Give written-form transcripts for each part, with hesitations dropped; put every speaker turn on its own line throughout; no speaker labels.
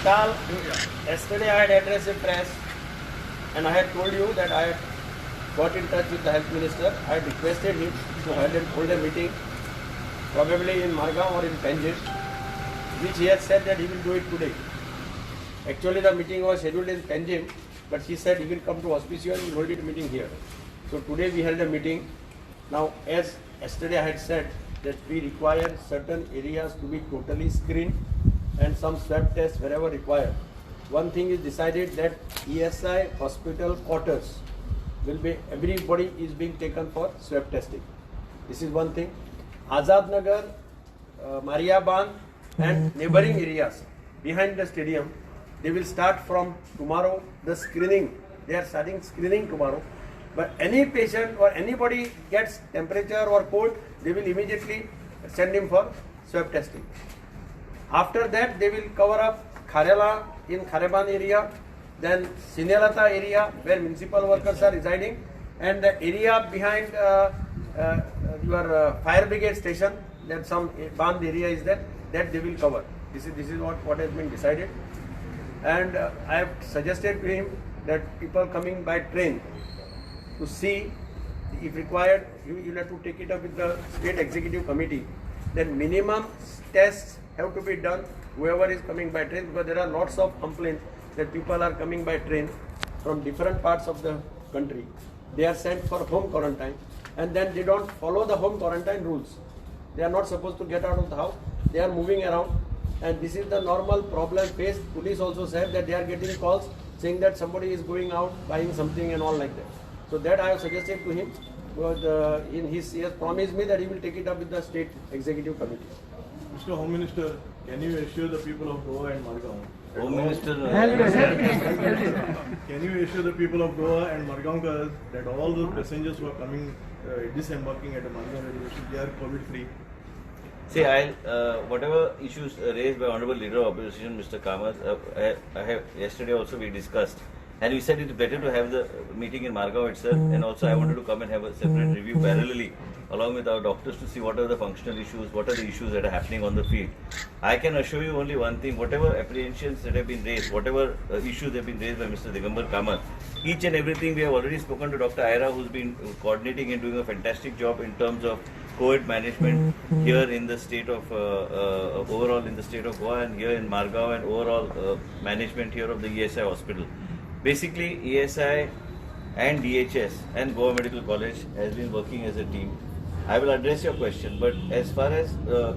Tal, yesterday I had addressed a press and I had told you that I had got in touch with the health minister. I had requested him to hold a meeting, probably in Margam or in Panjim, which he has said that he will do it today. Actually, the meeting was scheduled in Panjim, but he said he will come to Auspicio and will hold it meeting here. So today we held a meeting. Now, as yesterday I had said that we require certain areas to be totally screened and some swab tests wherever required. One thing is decided that ESI hospital quarters will be, everybody is being taken for swab testing. This is one thing. Azad Nagar, Mariaban and neighboring areas behind the stadium, they will start from tomorrow the screening. They are starting screening tomorrow. But any patient or anybody gets temperature or cold, they will immediately send him for swab testing. After that, they will cover up Kharela in Khareban area, then Sinelata area where municipal workers are residing, and the area behind your fire brigade station, that some Band area is there, that they will cover. This is what has been decided. And I have suggested to him that people coming by train to see, if required, you will have to take it up with the state executive committee. Then minimum tests have to be done whoever is coming by train, because there are lots of complaints that people are coming by train from different parts of the country. They are sent for home quarantine and then they don't follow the home quarantine rules. They are not supposed to get out of the house. They are moving around, and this is the normal problem faced. Police also said that they are getting calls saying that somebody is going out buying something and all like that. So that I have suggested to him, because he has promised me that he will take it up with the state executive committee.
Mr. Home Minister, can you assure the people of Goa and Margam?
Home Minister,
Can you assure the people of Goa and Margam that all the passengers who are coming, disembarking at the Margam railway station, they are COVID free?
see, whatever issues raised by Honorable Leader of Opposition, Mr. Kamath, I have yesterday also we discussed, and we said it is better to have the meeting in Margam itself, and also I wanted to come and have a separate review parallelly along with our doctors to see what are the functional issues, what are the issues that are happening on the field. I can assure you only one thing: whatever apprehensions that have been raised, whatever issues have been raised by Mr. Digambar Kamath, each and everything we have already spoken to Dr. Aira, who's been coordinating and doing a fantastic job in terms of COVID management here in the state of overall in the state of Goa and here in Margam, and overall management here of the ESI hospital. Basically, ESI and DHS and Goa Medical College has been working as a team. I will address your question, but as far as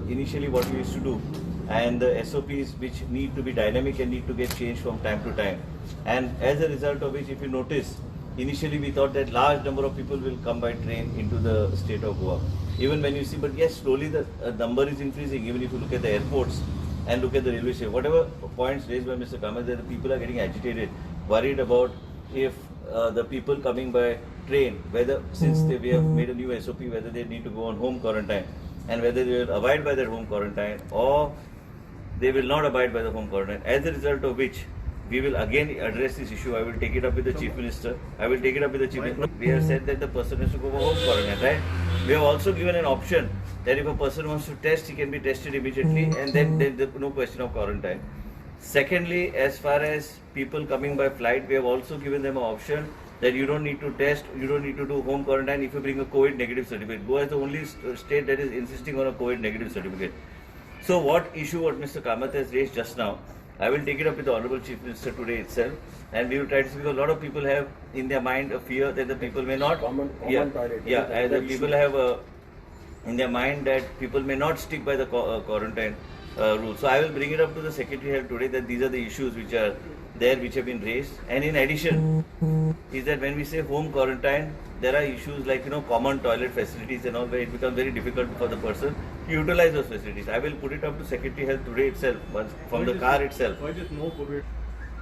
initially what we used to do and the SOPs which need to be dynamic and need to get changed from time to time, and as a result of which, if you notice, initially we thought that large number of people will come by train into the state of Goa. Even when you see, but yes, slowly the number is increasing. Even if you look at the airports and look at the railway station, whatever points raised by Mr. Kamath, that the people are getting agitated, worried about if the people coming by train, whether since we have made a new SOP, whether they need to go on home quarantine and whether they will abide by their home quarantine or they will not abide by the home quarantine. As a result of which, we will again address this issue. I will take it up with the Chief Minister. We have said that the person has to go for home quarantine, right? We have also given an option that if a person wants to test, he can be tested immediately, and then there is no question of quarantine. Secondly, as far as people coming by flight, we have also given them an option that you don't need to test, you don't need to do home quarantine if you bring a COVID negative certificate. Goa is the only state that is insisting on a COVID negative certificate. So what Mr. Kamath has raised just now, I will take it up with the Honorable Chief Minister today itself, and we will try to see, because a lot of people have in their mind a fear that the people may not, the people have in their mind that people may not stick by the quarantine rule. So I will bring it up to the Secretary Health today that these are the issues which are there, which have been raised. And in addition, is that when we say home quarantine, there are issues like common toilet facilities and all, where it becomes very difficult for the person to utilize those facilities. I will put it up to Secretary Health today itself, from the car itself,
Why just no COVID?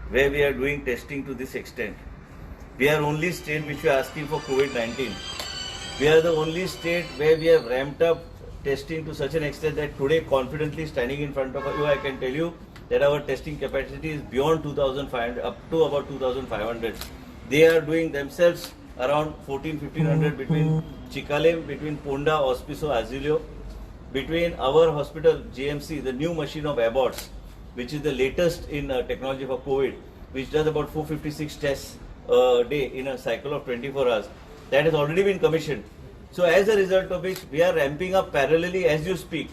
where we are doing testing to this extent. We are only state which we are asking for COVID-19. We are the only state where we have ramped up testing to such an extent that today, confidently standing in front of you, I can tell you that our testing capacity is beyond 2,500, up to about 2,500. They are doing themselves around 1,400-1,500 between Chikalim, between Ponda, Auspicio, Azilio, between our hospital, GMC, the new machine of Abbott's, which is the latest in technology for COVID, which does about 456 tests a day in a cycle of 24 hours. That has already been commissioned. So as a result of which, we are ramping up parallelly as you speak.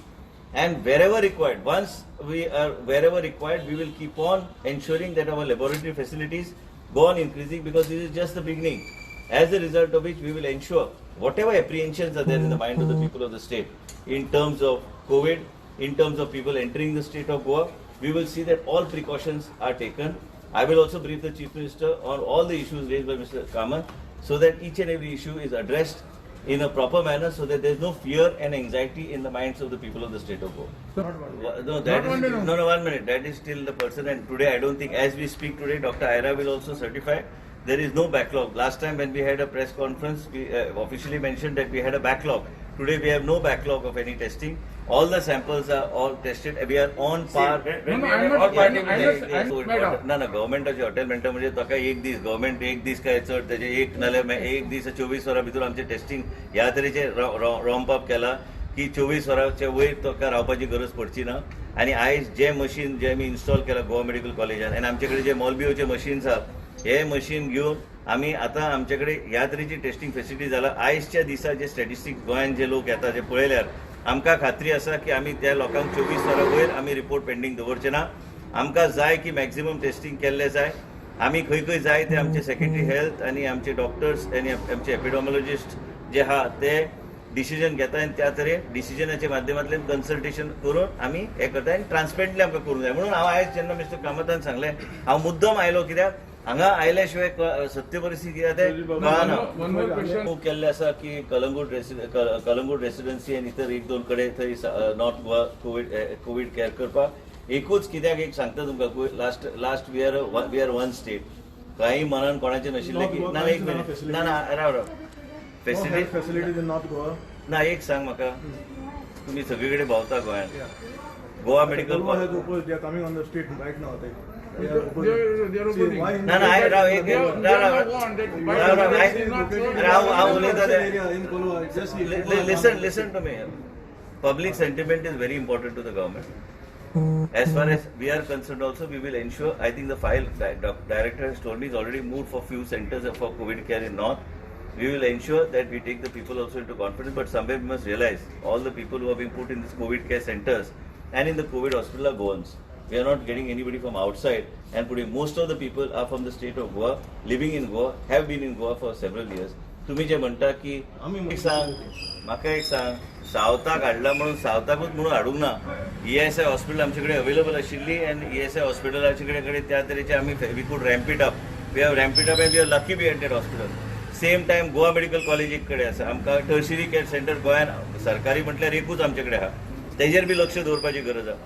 And wherever required, wherever required, we will keep on ensuring that our laboratory facilities go on increasing, because this is just the beginning. As a result of which, we will ensure whatever apprehensions are there in the mind of the people of the state in terms of COVID, in terms of people entering the state of Goa, we will see that all precautions are taken. I will also brief the Chief Minister on all the issues raised by Mr. Kamath, so that each and every issue is addressed in a proper manner, so that there is no fear and anxiety in the minds of the people of the state of Goa. No, that is, no, 1 minute. That is still the person, and today I don't think, as we speak today, Dr. Aira will also certify there is no backlog. Last time when we had a press conference, we officially mentioned that we had a backlog. Today we have no backlog of any testing. All the samples are all tested. We are on par. ना गव्हर्मेंटाचे hotel म्हणटा म्हणजे ताका एक दीस government एक दीस काय चड त्याचे एक नाल्यार एक दीस 24 वरां भितर आमचे टेस्टिंग ह्या तरेचे रॉम्प अप केला की 24 वरांच्या वयर ताका रावपाची गरज पडची ना. आणि आयज जे मशीन जे आमी इन्स्टॉल केला गोवा मेडिकल कॉलेजान, आनी आमचे कडेन जे मॉलबिओचे मशीन्स आहा, हे मशीन घेवन आमी आतां आमचे कडेन ह्या तरेची टेस्टिंग फेसिलिटी जाला. आयजच्या दिसा जे स्टॅटिस्टिक्स गोंयान जे लोक येता जे पळयल्यार आमकां खात्री आसा की आमी त्या लोकांक 24 वरां वयर आमी रिपोर्ट पेंडींग दवरचे ना. आमकां जाय की मॅक्झिमम टेस्टिंग केल्लें जाय. आमी खंय खंय जाय ते आमचे सेक्रेटरी हेल्थ आनी आमचे डॉक्टर्स आनी आमचे एपिडॉमॉलॉजिस्ट जे आहा ते डिसिजन घेता, आनी त्या तरेन डिसिजनाच्या माध्यमांतल्यान कन्सल्टेशन करून आमी हें करता, आनी ट्रान्सपरंटली आमकां करूंक जाय. म्हणून हांव आयज जेन्ना मिस्टर कामतान सांगलें, हांव मुद्दम आयलो, कित्याक हांगा आयल्या सत्य परिस्थिती कितें तें कळना. केल्लें आसा की कलंगूट रेसिडेन्सी आनी इतर 1-2 कडेन थंय नॉर्थ गोवा कोवीड केअर करपाक एकूच. कित्याक एक सांगता तुमकां, last we are one state. काही मनान कोणाचें नाशिल्लें की ना एक मिनिट ना राव
फॅसिलिटीज इन नॉर्थ गोवा.
ना एक सांग म्हाका, तुमी सगळे कडेन भोंवता गोंयांत, Goa medical
coming on the state right now ते
Listen to me. Public sentiment is very important to the government. As far as we are concerned also, we will ensure, I think the file director has told me is already moved for few centers for COVID care in North. We will ensure that we take the people also into confidence, but somewhere we must realize all the people who are being put in these COVID care centers and in the COVID hospital are Goans. We are not getting anybody from outside and putting. Most of the people are from the state of Goa, living in Goa, have been in Goa for several years. तुम्ही जे म्हणता की म्हाका एक सांग, सावथाक हाडला म्हणून सावथाकूच म्हणून हाडूंक ना. ESI हॉस्पिटल आमचे कडेन अवेलेबल आशिल्ली, आनी ESI हॉस्पिटलाचे कडेन त्या तरेचे आमी we could ramp it up. We have ramp it up and we are lucky be at that hospital. Same time Goa medical college एक कडेन आसा. आमकां टर्शियरी केअर सेंटर गोंयान सरकारी म्हटल्यार एकूच आमचे कडेन आहा. तेजेर बी लक्ष दवरपाची गरज आहा.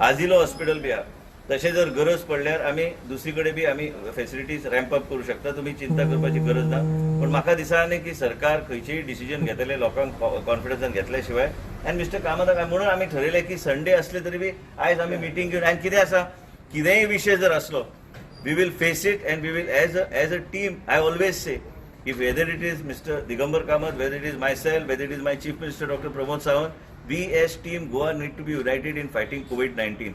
आजिलो हॉस्पिटल बी आहा. तशें जर गरज पडल्यार आमी दुसरी कडेन बी आमी फेसिलिटीज रॅम्प अप करूं शकता. तुमी चिंता करपाची गरज ना. पण म्हाका दिसना की सरकार खंयचेय डिसिजन घेतलेले लोकांक कॉन्फिडन्सान घेतल्या शिवाय. आनी मिस्टर कामत म्हणून आमी ठरयलें की संडे असले तरी बी आयज आमी मिटींग घेवन, आनी कितें आसा, कितेंय विशय जर असलो, we will face it and we will as a team. I always say, if whether it is Mr. Digambar Kamath, whether it is myself, whether it is my Chief Minister Dr. Pramod Sawant, we as team Goa need to be united in fighting COVID-19.